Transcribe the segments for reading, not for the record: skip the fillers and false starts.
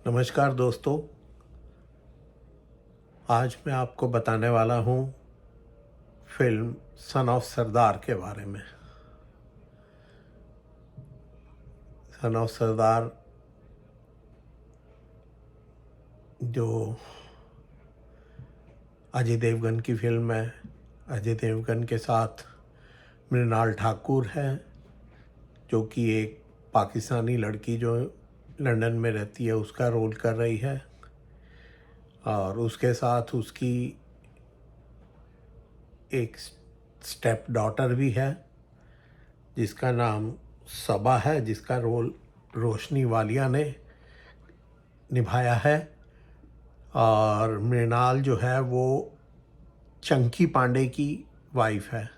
नमस्कार दोस्तों। आज मैं आपको बताने वाला हूँ फिल्म सन ऑफ सरदार के बारे में। सन ऑफ सरदार जो अजय देवगन की फिल्म है। अजय देवगन के साथ मृणाल ठाकुर है, जो कि एक पाकिस्तानी लड़की जो लंदन में रहती है उसका रोल कर रही है, और उसके साथ उसकी एक स्टेप डॉटर भी है जिसका नाम सबा है, जिसका रोल रोशनी वालिया ने निभाया है। और मृणाल जो है वो चंकी पांडे की वाइफ है।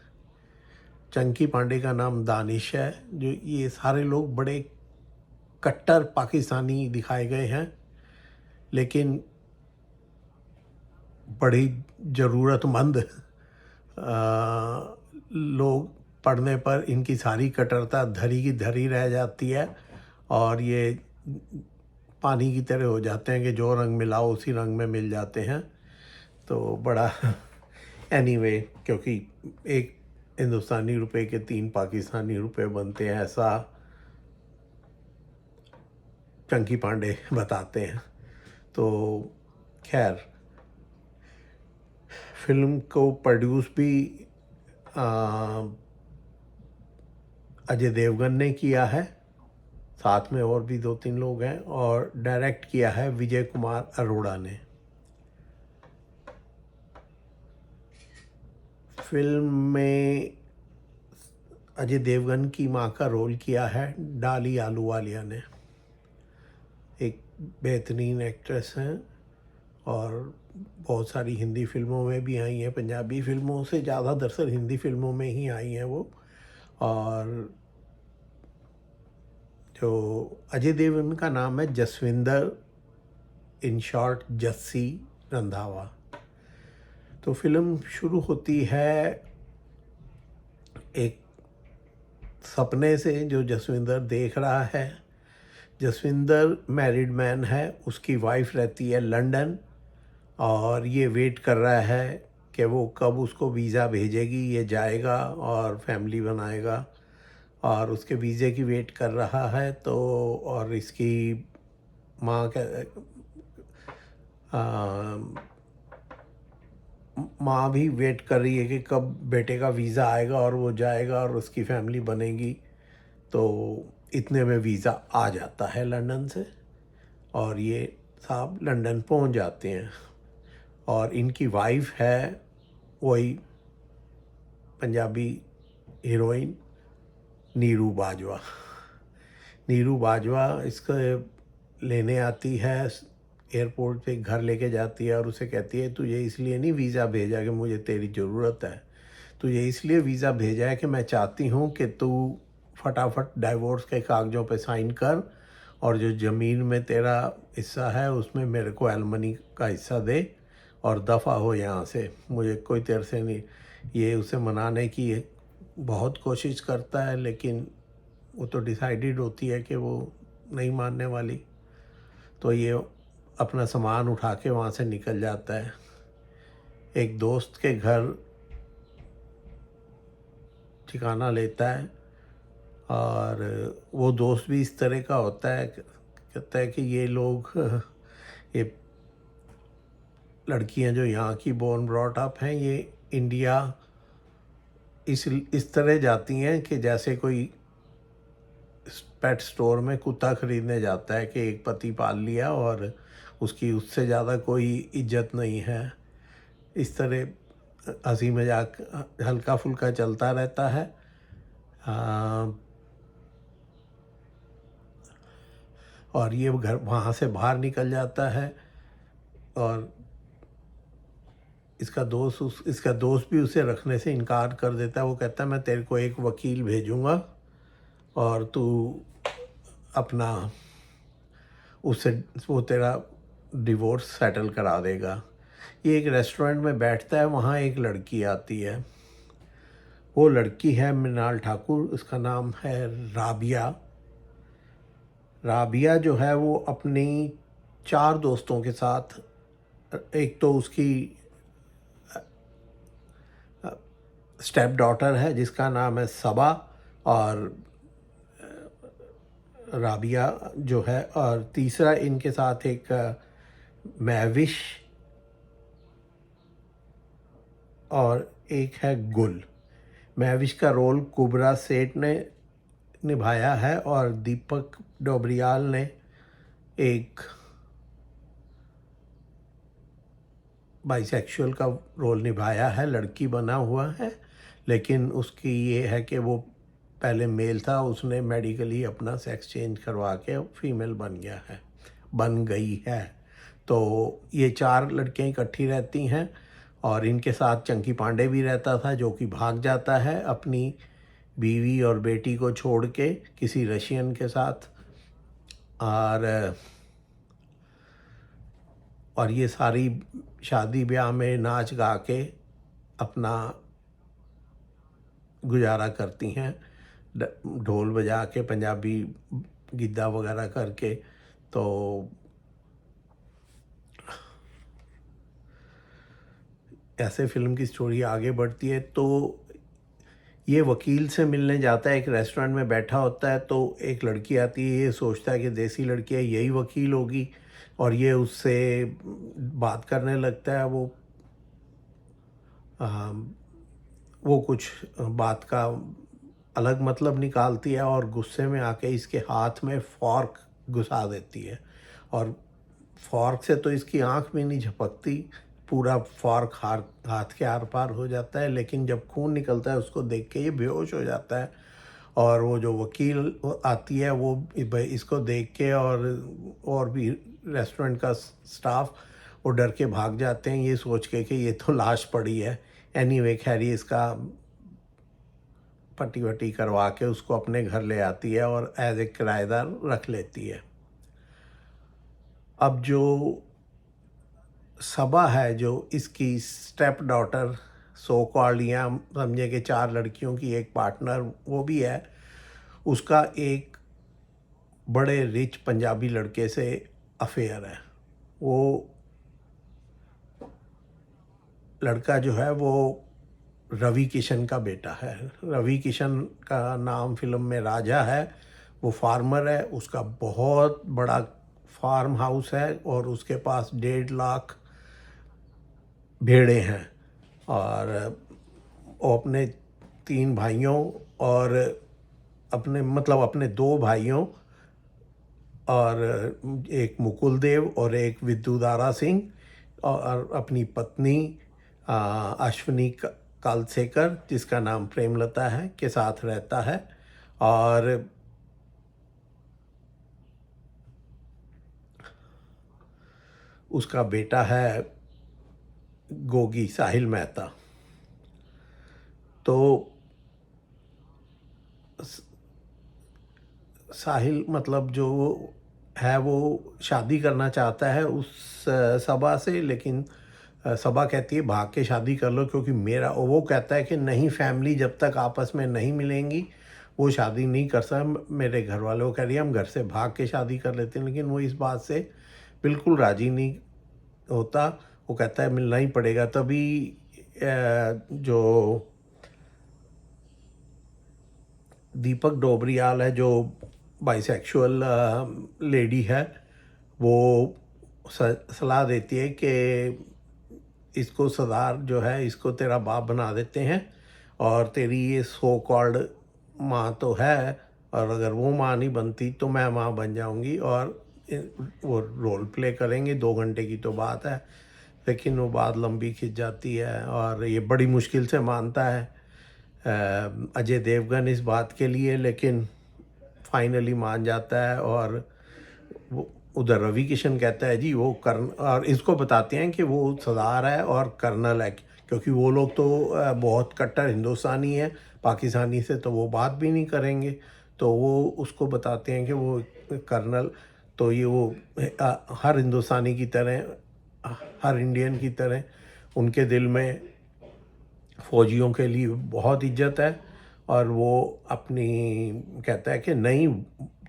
चंकी पांडे का नाम दानिश है। जो ये सारे लोग बड़े कट्टर पाकिस्तानी दिखाए गए हैं, लेकिन बड़ी ज़रूरतमंद लोग पढ़ने पर इनकी सारी कट्टरता धरी की धरी रह जाती है, और ये पानी की तरह हो जाते हैं कि जो रंग मिलाओ उसी रंग में मिल जाते हैं। तो बड़ा एनीवे, क्योंकि एक हिंदुस्तानी रुपए के 3 पाकिस्तानी रुपए बनते हैं, ऐसा चंकी पांडे बताते हैं। तो खैर, फिल्म को प्रोड्यूस भी अजय देवगन ने किया है, साथ में और भी 2-3 लोग हैं, और डायरेक्ट किया है विजय कुमार अरोड़ा ने। फिल्म में अजय देवगन की मां का रोल किया है डाली आलूवालिया ने। एक बेहतरीन एक्ट्रेस हैं और बहुत सारी हिंदी फिल्मों में भी आई हैं। पंजाबी फिल्मों से ज़्यादा दरअसल हिंदी फिल्मों में ही आई हैं वो। और जो अजय देवगन का नाम है जसविंदर, इन शॉर्ट जस्सी रंधावा। तो फिल्म शुरू होती है एक सपने से जो जसविंदर देख रहा है। जसविंदर मैरिड मैन है, उसकी वाइफ रहती है लंदन, और ये वेट कर रहा है कि वो कब उसको वीज़ा भेजेगी, ये जाएगा और फैमिली बनाएगा, और उसके वीज़े की वेट कर रहा है। तो और इसकी माँ माँ भी वेट कर रही है कि कब बेटे का वीज़ा आएगा और वो जाएगा और उसकी फैमिली बनेगी। तो इतने में वीज़ा आ जाता है लंदन से, और ये साहब लंदन पहुंच जाते हैं। और इनकी वाइफ है वही पंजाबी हीरोइन नीरू बाजवा। नीरू बाजवा इसको लेने आती है, एयरपोर्ट पे घर लेके जाती है और उसे कहती है तुझे इसलिए नहीं वीज़ा भेजा कि मुझे तेरी ज़रूरत है, तुझे इसलिए वीज़ा भेजा है कि मैं चाहती हूँ कि तू फटाफट डाइवोर्स के कागज़ों पे साइन कर, और जो ज़मीन में तेरा हिस्सा है उसमें मेरे को एलमनी का हिस्सा दे और दफ़ा हो यहाँ से, मुझे कोई तेरे से नहीं। ये उसे मनाने की बहुत कोशिश करता है, लेकिन वो तो डिसाइडेड होती है कि वो नहीं मानने वाली। तो ये अपना सामान उठा के वहाँ से निकल जाता है। एक दोस्त के घर ठिकाना लेता है, और वो दोस्त भी इस तरह का होता है, कहता है कि ये लोग ये लड़कियां जो यहाँ की बोर्न ब्रॉट अप हैं, ये इंडिया इस तरह जाती हैं कि जैसे कोई पेट स्टोर में कुत्ता ख़रीदने जाता है कि एक पति पाल लिया और उसकी उससे ज़्यादा कोई इज्जत नहीं है। इस तरह हंसी मजाक हल्का फुल्का चलता रहता है। और ये घर वहाँ से बाहर निकल जाता है, और इसका दोस्त भी उसे रखने से इनकार कर देता है। वो कहता है मैं तेरे को एक वकील भेजूँगा और तू अपना उससे वो तेरा डिवोर्स सेटल करा देगा। ये एक रेस्टोरेंट में बैठता है, वहाँ एक लड़की आती है। वो लड़की है मृणाल ठाकुर, उसका नाम है राबिया। राबिया जो है वो अपनी 4 दोस्तों के साथ, एक तो उसकी स्टेप डॉटर है जिसका नाम है सबा, और राबिया जो है, और तीसरा इनके साथ एक महविश और एक है गुल। महविश का रोल कुबरा सेठ ने निभाया है और दीपक डोबरियाल ने एक बाइसेक्सुअल का रोल निभाया है, लड़की बना हुआ है, लेकिन उसकी ये है कि वो पहले मेल था, उसने मेडिकली अपना सेक्स चेंज करवा के फीमेल बन गई है। तो ये 4 लड़कियां इकट्ठी रहती हैं और इनके साथ चंकी पांडे भी रहता था, जो कि भाग जाता है अपनी बीवी और बेटी को छोड़ के किसी रशियन के साथ। और ये सारी शादी ब्याह में नाच गा के अपना गुजारा करती हैं, ढोल बजा के, पंजाबी गिद्दा वगैरह करके। तो ऐसे फिल्म की स्टोरी आगे बढ़ती है। तो ये वकील से मिलने जाता है, एक रेस्टोरेंट में बैठा होता है, तो एक लड़की आती है, ये सोचता है कि देसी लड़की है, यही वकील होगी, और ये उससे बात करने लगता है। वो कुछ बात का अलग मतलब निकालती है और गुस्से में आके इसके हाथ में फॉर्क घुसा देती है, और फॉर्क से तो इसकी आंख भी नहीं झपकती, पूरा फॉर्क हाथ के आर पार हो जाता है। लेकिन जब खून निकलता है उसको देख के ये बेहोश हो जाता है, और वो जो वकील आती है वो इसको देख के और भी रेस्टोरेंट का स्टाफ वो डर के भाग जाते हैं, ये सोच के कि ये तो लाश पड़ी है। एनीवे खैरी इसका पट्टी वट्टी करवा के उसको अपने घर ले आती है और एज ए किराएदार रख लेती है। अब जो सबा है, जो इसकी स्टेप डॉटर सो कॉल्ड, या समझे कि 4 लड़कियों की एक पार्टनर वो भी है, उसका एक बड़े रिच पंजाबी लड़के से अफेयर है। वो लड़का जो है वो रवि किशन का बेटा है। रवि किशन का नाम फिल्म में राजा है। वो फार्मर है, उसका बहुत बड़ा फार्म हाउस है और उसके पास 1.5 लाख भेड़ें हैं, और वो अपने 3 भाइयों और अपने 2 भाइयों और एक मुकुल देव और एक विद्युदारा सिंह और अपनी पत्नी अश्विनी कालसेकर, जिसका नाम प्रेमलता है, के साथ रहता है। और उसका बेटा है गोगी साहिल मेहता। तो साहिल मतलब जो है वो शादी करना चाहता है उस सबा से, लेकिन सबा कहती है भाग के शादी कर लो, क्योंकि वो कहता है कि नहीं, फैमिली जब तक आपस में नहीं मिलेंगी वो शादी नहीं कर सकता। मेरे घर वाले वो कह रही है हम घर से भाग के शादी कर लेते हैं, लेकिन वो इस बात से बिल्कुल राज़ी नहीं होता। वो कहता है मिलना ही पड़ेगा। तभी जो दीपक डोबरियाल है, जो बाइसेक्सुअल लेडी है, वो सलाह देती है कि इसको सरदार जो है इसको तेरा बाप बना देते हैं, और तेरी ये सो कॉल्ड माँ तो है, और अगर वो माँ नहीं बनती तो मैं माँ बन जाऊंगी, और वो रोल प्ले करेंगे। 2 घंटे की तो बात है, लेकिन वो बात लंबी खिंच जाती है और ये बड़ी मुश्किल से मानता है अजय देवगन इस बात के लिए, लेकिन फाइनली मान जाता है। और वो उधर रवि किशन कहता है जी वो और इसको बताते हैं कि वो सरदार है और कर्नल है, क्योंकि वो लोग तो बहुत कट्टर हिंदुस्तानी है, पाकिस्तानी से तो वो बात भी नहीं करेंगे। तो वो उसको बताते हैं कि वो कर्नल, तो ये वो हर हिंदुस्तानी की तरह, हर इंडियन की तरह उनके दिल में फ़ौजियों के लिए बहुत इज्जत है, और वो अपनी कहता है कि नहीं,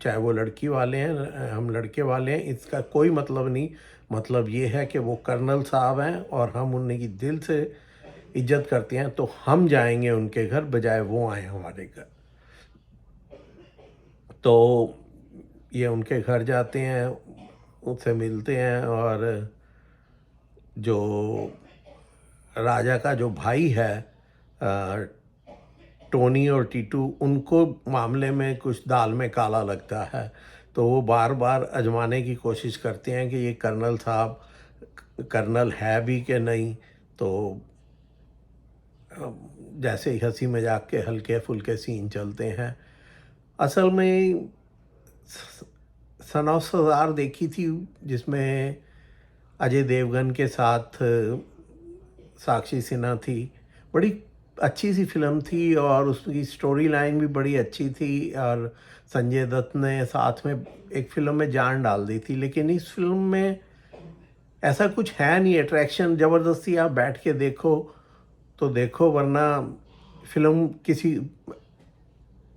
चाहे वो लड़की वाले हैं हम लड़के वाले हैं, इसका कोई मतलब नहीं, मतलब ये है कि वो कर्नल साहब हैं और हम उनकी दिल से इज्जत करते हैं, तो हम जाएंगे उनके घर बजाय वो आए हमारे घर। तो ये उनके घर जाते हैं, उससे मिलते हैं, और जो राजा का जो भाई है टोनी और टीटू, उनको मामले में कुछ दाल में काला लगता है, तो वो बार बार आजमाने की कोशिश करते हैं कि ये कर्नल साहब कर्नल है भी कि नहीं। तो जैसे ही हंसी मजाक के हल्के फुल्के सीन चलते हैं। असल में सन ऑफ सरदार देखी थी, जिसमें अजय देवगन के साथ साक्षी सिन्हा थी। बड़ी अच्छी सी फिल्म थी और उसकी स्टोरी लाइन भी बड़ी अच्छी थी, और संजय दत्त ने साथ में एक फिल्म में जान डाल दी थी। लेकिन इस फिल्म में ऐसा कुछ है नहीं, अट्रैक्शन ज़बरदस्ती आप बैठ के देखो तो देखो, वरना फिल्म किसी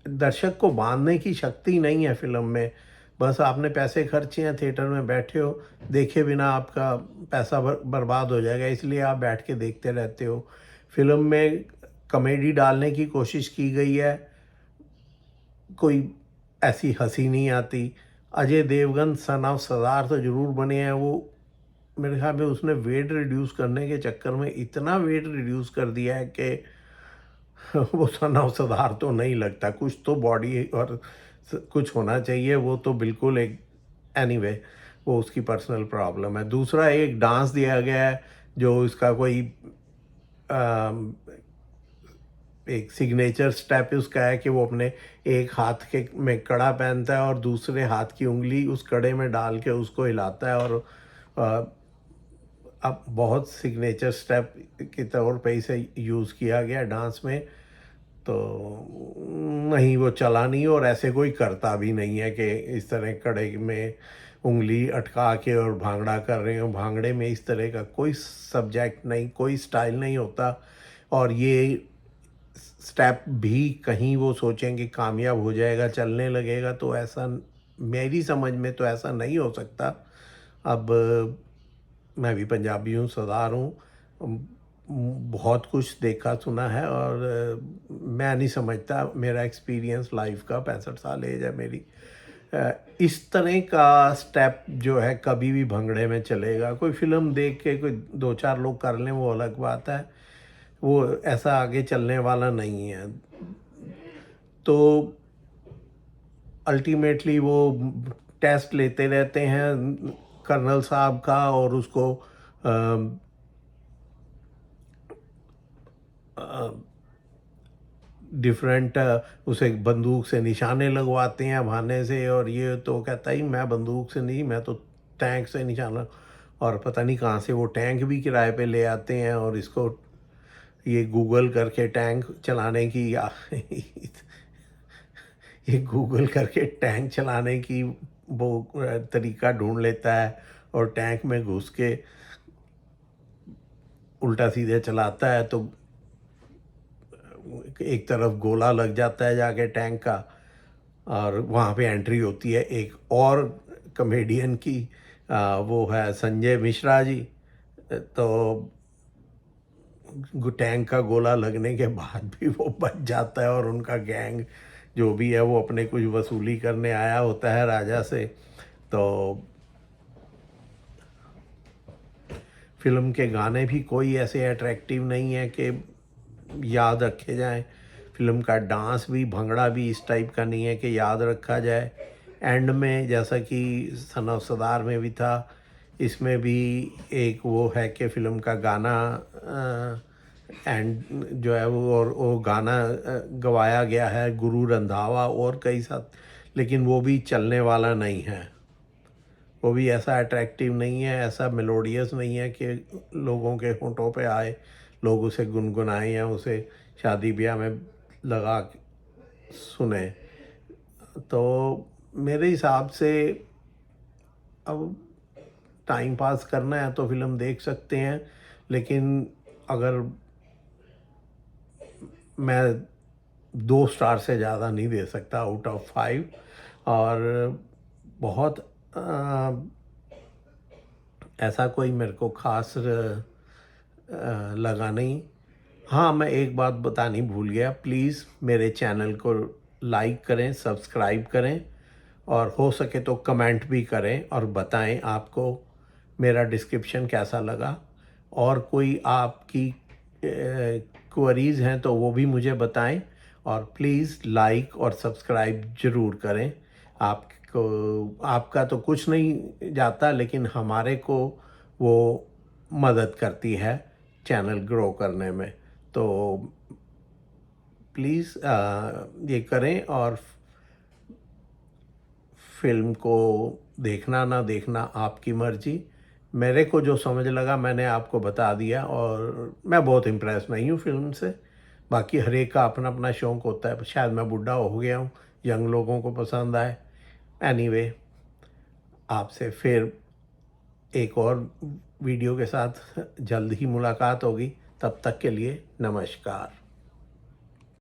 दर्शक को बांधने की शक्ति नहीं है फिल्म में। बस आपने पैसे खर्चे हैं, थिएटर में बैठे हो, देखे बिना आपका पैसा बर्बाद हो जाएगा, इसलिए आप बैठ के देखते रहते हो। फिल्म में कॉमेडी डालने की कोशिश की गई है, कोई ऐसी हंसी नहीं आती। अजय देवगन सन ऑफ सरदार तो ज़रूर बने हैं, वो मेरे ख्याल में उसने वेट रिड्यूस करने के चक्कर में इतना वेट रिड्यूस कर दिया है कि वो सन ऑफ सरदार तो नहीं लगता। कुछ तो बॉडी और कुछ होना चाहिए, वो तो बिल्कुल एक एनीवे वो उसकी पर्सनल प्रॉब्लम है। दूसरा एक डांस दिया गया है जो इसका कोई एक सिग्नेचर स्टेप उसका है कि वो अपने एक हाथ के में कड़ा पहनता है और दूसरे हाथ की उंगली उस कड़े में डाल के उसको हिलाता है, और अब बहुत सिग्नेचर स्टेप के तौर पे इसे यूज़ किया गया डांस में। तो नहीं, वो चला नहीं, और ऐसे कोई करता भी नहीं है कि इस तरह कड़े में उंगली अटका के और भांगड़ा कर रहे हो। भांगड़े में इस तरह का कोई सब्जेक्ट नहीं, कोई स्टाइल नहीं होता। और ये स्टेप भी कहीं वो सोचेंगे कामयाब हो जाएगा, चलने लगेगा, तो ऐसा मेरी समझ में तो ऐसा नहीं हो सकता। अब मैं भी पंजाबी हूँ, सरदार हूँ, बहुत कुछ देखा सुना है, और मैं नहीं समझता, मेरा एक्सपीरियंस लाइफ का 65 साल एज है मेरी, इस तरह का स्टेप जो है कभी भी भंगड़े में चलेगा। कोई फिल्म देख के कोई दो चार लोग कर लें वो अलग बात है, वो ऐसा आगे चलने वाला नहीं है। तो अल्टीमेटली वो टेस्ट लेते रहते हैं कर्नल साहब का, और उसको डिफरेंट उसे बंदूक से निशाने लगवाते हैं बहाने से, और ये तो कहता ही मैं बंदूक से नहीं, मैं तो टैंक से निशाना, और पता नहीं कहाँ से वो टैंक भी किराए पे ले आते हैं, और इसको ये गूगल करके टैंक चलाने की ये गूगल करके टैंक चलाने की वो तरीका ढूंढ लेता है, और टैंक में घुस के उल्टा सीधे चलाता है, तो एक तरफ गोला लग जाता है जाके टैंक का, और वहाँ पे एंट्री होती है एक और कॉमेडियन की, वो है संजय मिश्रा जी। तो टैंक का गोला लगने के बाद भी वो बच जाता है, और उनका गैंग जो भी है वो अपने कुछ वसूली करने आया होता है राजा से। तो फिल्म के गाने भी कोई ऐसे अट्रैक्टिव नहीं है कि याद रखे जाएं। फिल्म का डांस भी, भंगड़ा भी इस टाइप का नहीं है कि याद रखा जाए। एंड में जैसा कि सन ऑफ सरदार में भी था, इसमें भी एक वो है कि फिल्म का गाना एंड जो है वो, और वो गाना गवाया गया है गुरु रंधावा और कई साथ, लेकिन वो भी चलने वाला नहीं है। वो भी ऐसा अट्रैक्टिव नहीं है, ऐसा मेलोडियस नहीं है कि लोगों के होंठों पे आए, लोग उसे गुनगुनाएं या उसे शादी ब्याह में लगा सुने। तो मेरे हिसाब से अब टाइम पास करना है तो फिल्म देख सकते हैं, लेकिन अगर मैं 2 स्टार से ज़्यादा नहीं दे सकता आउट ऑफ 5। और बहुत ऐसा कोई मेरे को ख़ास लगा नहीं। हाँ, मैं एक बात बतानी भूल गया, प्लीज़ मेरे चैनल को लाइक करें, सब्सक्राइब करें और हो सके तो कमेंट भी करें और बताएं आपको मेरा डिस्क्रिप्शन कैसा लगा। और कोई आपकी क्वेरीज़ हैं तो वो भी मुझे बताएं और प्लीज़ लाइक और सब्सक्राइब ज़रूर करें। आपको आपका तो कुछ नहीं जाता, लेकिन हमारे को वो मदद करती है चैनल ग्रो करने में। तो प्लीज़ ये करें। और फिल्म को देखना ना देखना आपकी मर्ज़ी। मेरे को जो समझ लगा मैंने आपको बता दिया और मैं बहुत इम्प्रेस नहीं हूँ फ़िल्म से। बाकी हर एक का अपना अपना शौक़ होता है, शायद मैं बूढ़ा हो गया हूँ, यंग लोगों को पसंद आए। एनीवे, आपसे फिर एक और वीडियो के साथ जल्द ही मुलाकात होगी। तब तक के लिए नमस्कार।